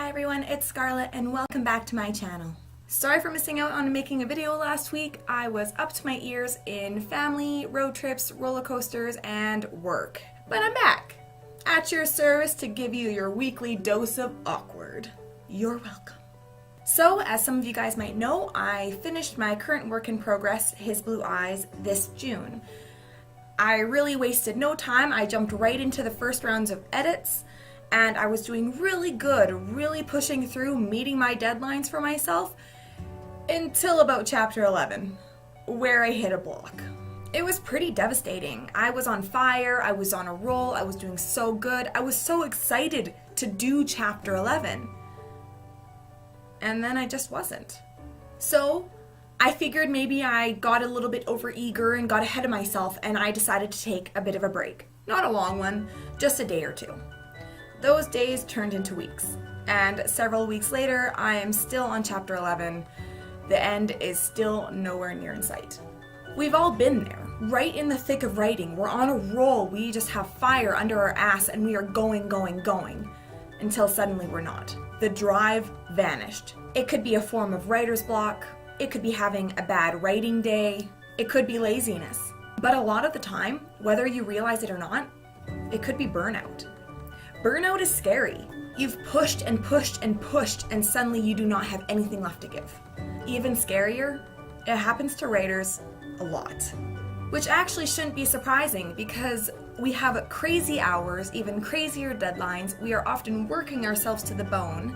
Hi everyone, it's Scarlett and welcome back to my channel. Sorry for missing out on making a video last week. I was up to my ears in family, road trips, roller coasters, and work. But I'm back, at your service to give you your weekly dose of awkward. You're welcome. So, as some of you guys might know, I finished my current work in progress, His Blue Eyes, this June. I really wasted no time. I jumped right into the first rounds of edits. And I was doing really good, really pushing through, meeting my deadlines for myself, until about chapter 11, where I hit a block. It was pretty devastating. I was on fire, I was on a roll, I was doing so good, I was so excited to do chapter 11. And then I just wasn't. So I figured maybe I got a little bit overeager and got ahead of myself, and I decided to take a bit of a break. Not a long one, just a day or two. Those days turned into weeks, and several weeks later, I am still on chapter 11. The end is still nowhere near in sight. We've all been there, right in the thick of writing. We're on a roll, we just have fire under our ass, and we are going, until suddenly we're not. The drive vanished. It could be a form of writer's block, it could be having a bad writing day, it could be laziness. But a lot of the time, whether you realize it or not, it could be burnout. Burnout is scary. You've pushed and pushed and pushed, and suddenly you do not have anything left to give. Even scarier, it happens to writers a lot. Which actually shouldn't be surprising because we have crazy hours, even crazier deadlines. We are often working ourselves to the bone.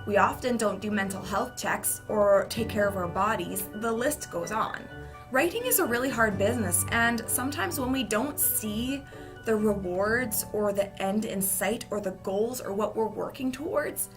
We often don't do mental health checks or take care of our bodies. The list goes on. Writing is a really hard business, and sometimes when we don't see the rewards or the end in sight or the goals or what we're working towards,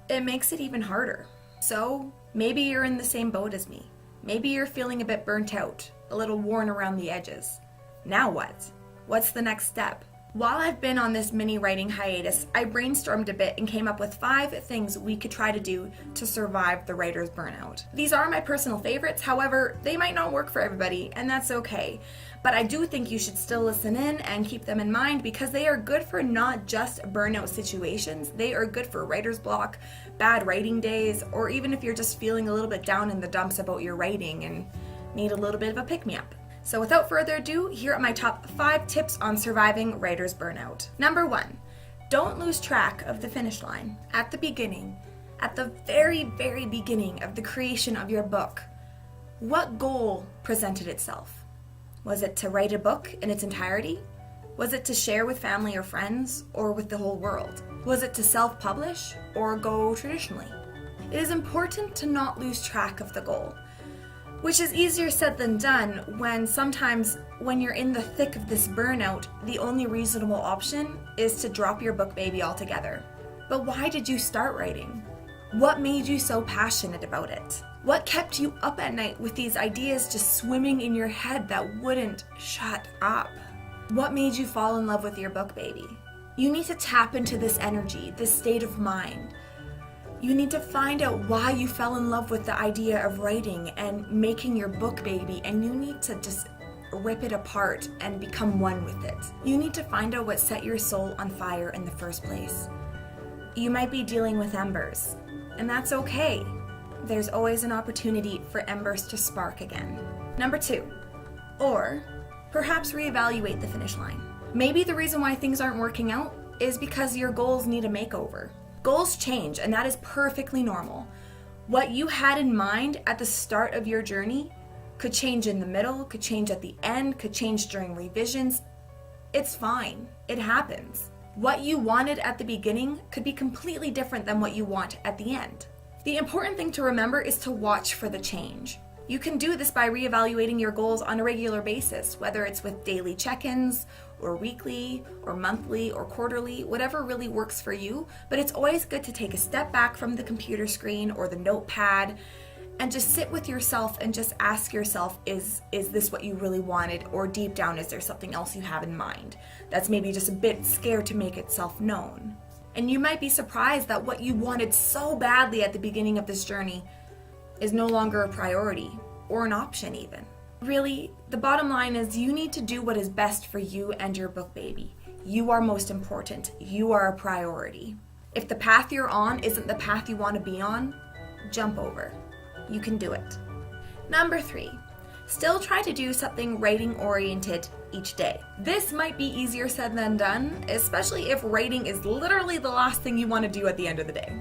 it makes it even harder. So maybe you're in the same boat as me. Maybe you're feeling a bit burnt out, a little worn around the edges. Now what? What's the next step? While I've been on this mini writing hiatus, I brainstormed a bit and came up with 5 things we could try to do to survive the writer's burnout. These are my personal favorites, however, they might not work for everybody, and that's okay. But I do think you should still listen in and keep them in mind because they are good for not just burnout situations, they are good for writer's block, bad writing days, or even if you're just feeling a little bit down in the dumps about your writing and need a little bit of a pick-me-up. So without further ado, here are my top 5 tips on surviving writer's burnout. Number 1, don't lose track of the finish line. At the beginning, at the very, very beginning of the creation of your book, what goal presented itself? Was it to write a book in its entirety? Was it to share with family or friends, or with the whole world? Was it to self-publish, or go traditionally? It is important to not lose track of the goal, which is easier said than done when sometimes when you're in the thick of this burnout, the only reasonable option is to drop your book baby altogether. But why did you start writing? What made you so passionate about it? What kept you up at night with these ideas just swimming in your head that wouldn't shut up? What made you fall in love with your book baby? You need to tap into this energy, this state of mind. You need to find out why you fell in love with the idea of writing and making your book baby, and you need to just rip it apart and become one with it. You need to find out what set your soul on fire in the first place. You might be dealing with embers, and that's okay. There's always an opportunity for embers to spark again. Number 2, or perhaps reevaluate the finish line. Maybe the reason why things aren't working out is because your goals need a makeover. Goals change, and that is perfectly normal. What you had in mind at the start of your journey could change in the middle, could change at the end, could change during revisions. It's fine. It happens. What you wanted at the beginning could be completely different than what you want at the end. The important thing to remember is to watch for the change. You can do this by reevaluating your goals on a regular basis, whether it's with daily check-ins, or weekly, or monthly, or quarterly, whatever really works for you. But it's always good to take a step back from the computer screen or the notepad and just sit with yourself and just ask yourself, is this what you really wanted? Or deep down, is there something else you have in mind that's maybe just a bit scared to make itself known? And you might be surprised that what you wanted so badly at the beginning of this journey is no longer a priority or an option even. Really, the bottom line is you need to do what is best for you and your book baby. You are most important. You are a priority. If the path you're on isn't the path you want to be on, jump over. You can do it. Number 3, still try to do something writing oriented each day. This might be easier said than done, especially if writing is literally the last thing you want to do at the end of the day.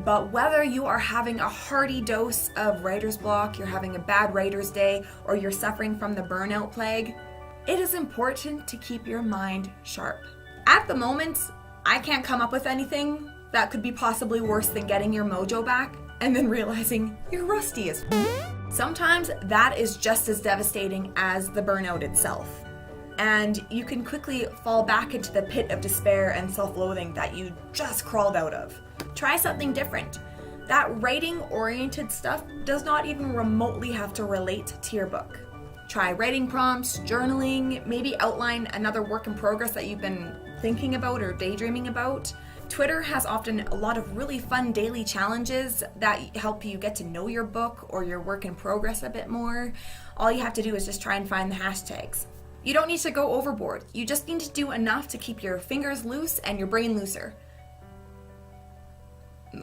But whether you are having a hearty dose of writer's block, you're having a bad writer's day, or you're suffering from the burnout plague, it is important to keep your mind sharp. At the moment, I can't come up with anything that could be possibly worse than getting your mojo back and then realizing you're rusty as Sometimes that is just as devastating as the burnout itself. And you can quickly fall back into the pit of despair and self-loathing that you just crawled out of. Try something different. That writing-oriented stuff does not even remotely have to relate to your book. Try writing prompts, journaling, maybe outline another work in progress that you've been thinking about or daydreaming about. Twitter has often a lot of really fun daily challenges that help you get to know your book or your work in progress a bit more. All you have to do is just try and find the hashtags. You don't need to go overboard. You just need to do enough to keep your fingers loose and your brain looser.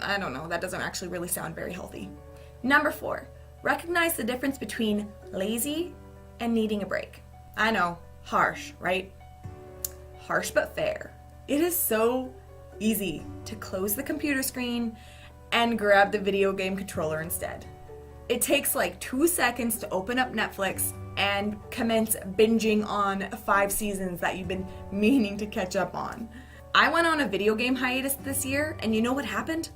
I don't know, that doesn't actually really sound very healthy. Number 4, recognize the difference between lazy and needing a break. I know, harsh, right? Harsh but fair. It is so easy to close the computer screen and grab the video game controller instead. It takes like 2 seconds to open up Netflix and commence binging on 5 seasons that you've been meaning to catch up on. I went on a video game hiatus this year, and you know what happened?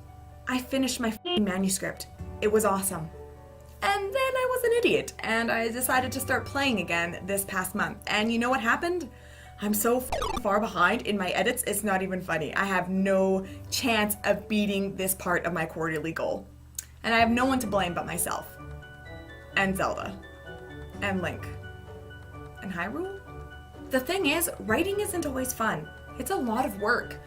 I finished my manuscript. It was awesome. And then I was an idiot, and I decided to start playing again this past month. And you know what happened? I'm so far behind in my edits, it's not even funny. I have no chance of beating this part of my quarterly goal. And I have no one to blame but myself. And Zelda. And Link. And Hyrule? The thing is, writing isn't always fun. It's a lot of work.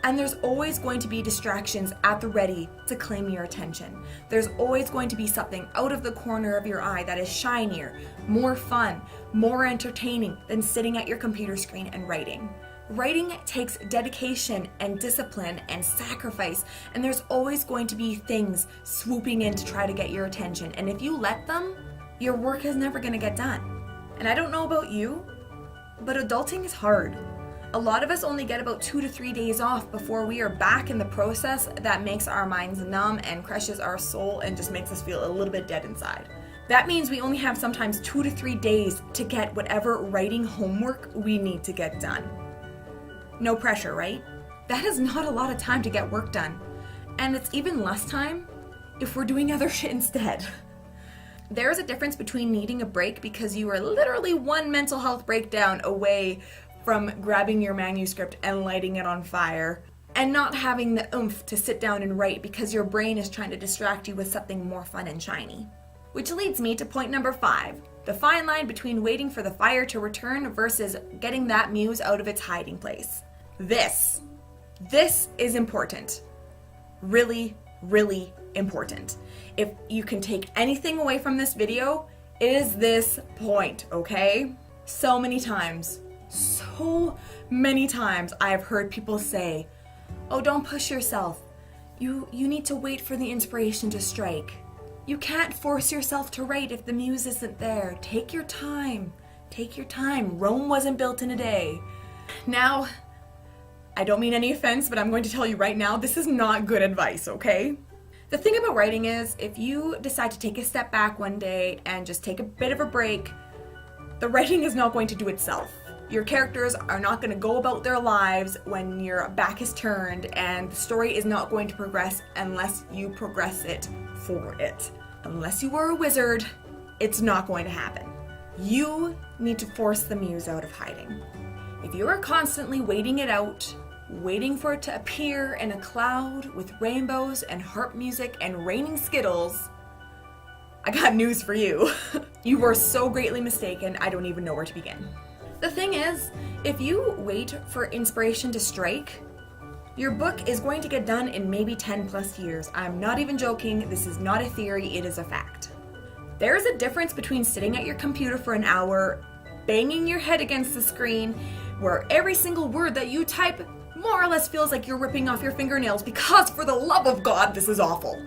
And there's always going to be distractions at the ready to claim your attention. There's always going to be something out of the corner of your eye that is shinier, more fun, more entertaining than sitting at your computer screen and writing. Writing takes dedication and discipline and sacrifice, and there's always going to be things swooping in to try to get your attention. And if you let them, your work is never going to get done. And I don't know about you, but adulting is hard. A lot of us only get about 2 to 3 days off before we are back in the process that makes our minds numb and crushes our soul and just makes us feel a little bit dead inside. That means we only have sometimes 2 to 3 days to get whatever writing homework we need to get done. No pressure, right? That is not a lot of time to get work done. And it's even less time if we're doing other shit instead. There is a difference between needing a break because you are literally one mental health breakdown away from grabbing your manuscript and lighting it on fire, and not having the oomph to sit down and write because your brain is trying to distract you with something more fun and shiny. Which leads me to point number 5, the fine line between waiting for the fire to return versus getting that muse out of its hiding place. This is important. Really, really important. If you can take anything away from this video, it is this point, okay? So many times I have heard people say, oh, don't push yourself. You need to wait for the inspiration to strike. You can't force yourself to write if the muse isn't there. Take your time. Take your time. Rome wasn't built in a day. Now, I don't mean any offense, but I'm going to tell you right now, this is not good advice, okay? The thing about writing is, if you decide to take a step back one day and just take a bit of a break, the writing is not going to do itself. Your characters are not going to go about their lives when your back is turned, and the story is not going to progress unless you progress it for it. Unless you are a wizard, it's not going to happen. You need to force the muse out of hiding. If you are constantly waiting it out, waiting for it to appear in a cloud with rainbows and harp music and raining Skittles, I got news for you. You were so greatly mistaken, I don't even know where to begin. The thing is, if you wait for inspiration to strike, your book is going to get done in maybe 10 plus years. I'm not even joking. This is not a theory, it is a fact. There is a difference between sitting at your computer for an hour, banging your head against the screen, where every single word that you type more or less feels like you're ripping off your fingernails because, for the love of God, this is awful.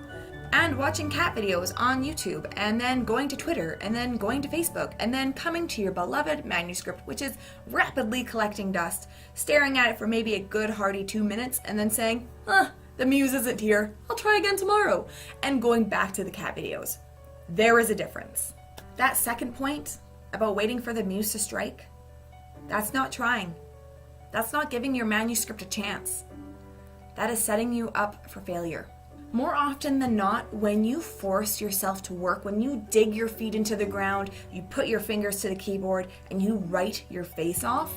And watching cat videos on YouTube, and then going to Twitter, and then going to Facebook, and then coming to your beloved manuscript, which is rapidly collecting dust, staring at it for maybe a good hearty 2 minutes, and then saying, the muse isn't here, I'll try again tomorrow, and going back to the cat videos. There is a difference. That second point about waiting for the muse to strike, that's not trying. That's not giving your manuscript a chance. That is setting you up for failure. More often than not, when you force yourself to work, when you dig your feet into the ground, you put your fingers to the keyboard, and you write your face off,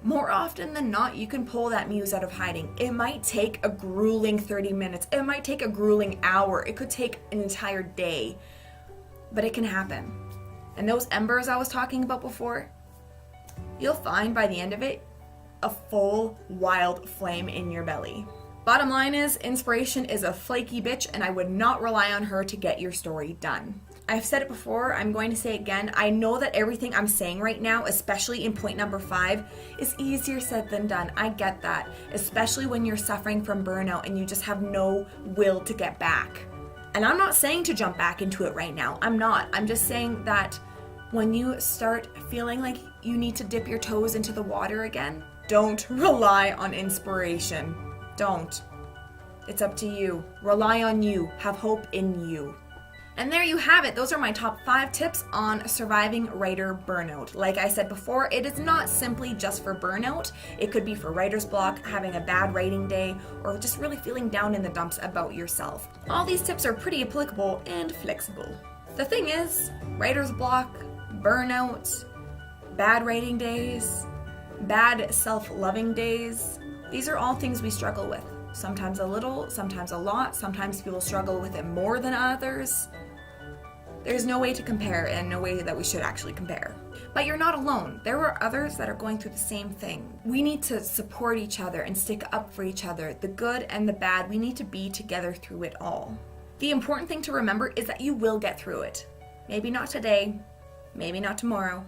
more often than not, you can pull that muse out of hiding. It might take a grueling 30 minutes. It might take a grueling hour. It could take an entire day, but it can happen. And those embers I was talking about before, you'll find by the end of it, a full wild flame in your belly. Bottom line is, inspiration is a flaky bitch, and I would not rely on her to get your story done. I've said it before, I'm going to say it again. I know that everything I'm saying right now, especially in point number 5, is easier said than done. I get that, especially when you're suffering from burnout and you just have no will to get back. And I'm not saying to jump back into it right now. I'm not. I'm just saying that when you start feeling like you need to dip your toes into the water again, don't rely on inspiration. Don't. It's up to you. Rely on you. Have hope in you. And there you have it. Those are my top 5 tips on surviving writer burnout. Like I said before, it is not simply just for burnout. It could be for writer's block, having a bad writing day, or just really feeling down in the dumps about yourself. All these tips are pretty applicable and flexible. The thing is, writer's block, burnout, bad writing days, bad self-loving days, these are all things we struggle with. Sometimes a little, sometimes a lot, sometimes people struggle with it more than others. There's no way to compare, and no way that we should actually compare. But you're not alone. There are others that are going through the same thing. We need to support each other and stick up for each other. The good and the bad, we need to be together through it all. The important thing to remember is that you will get through it. Maybe not today, maybe not tomorrow,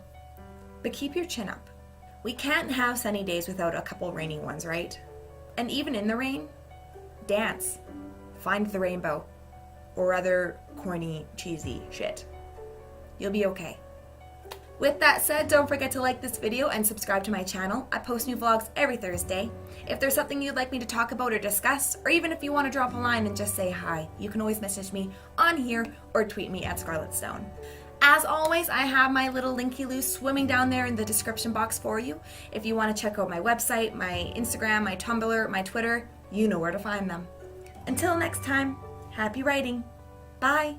but keep your chin up. We can't have sunny days without a couple rainy ones, right? And even in the rain, dance. Find the rainbow. Or other corny, cheesy shit. You'll be okay. With that said, don't forget to like this video and subscribe to my channel. I post new vlogs every Thursday. If there's something you'd like me to talk about or discuss, or even if you want to drop a line and just say hi, you can always message me on here or tweet me at Scarlet Stone. As always, I have my little linky-loo swimming down there in the description box for you. If you want to check out my website, my Instagram, my Tumblr, my Twitter, you know where to find them. Until next time, happy writing. Bye.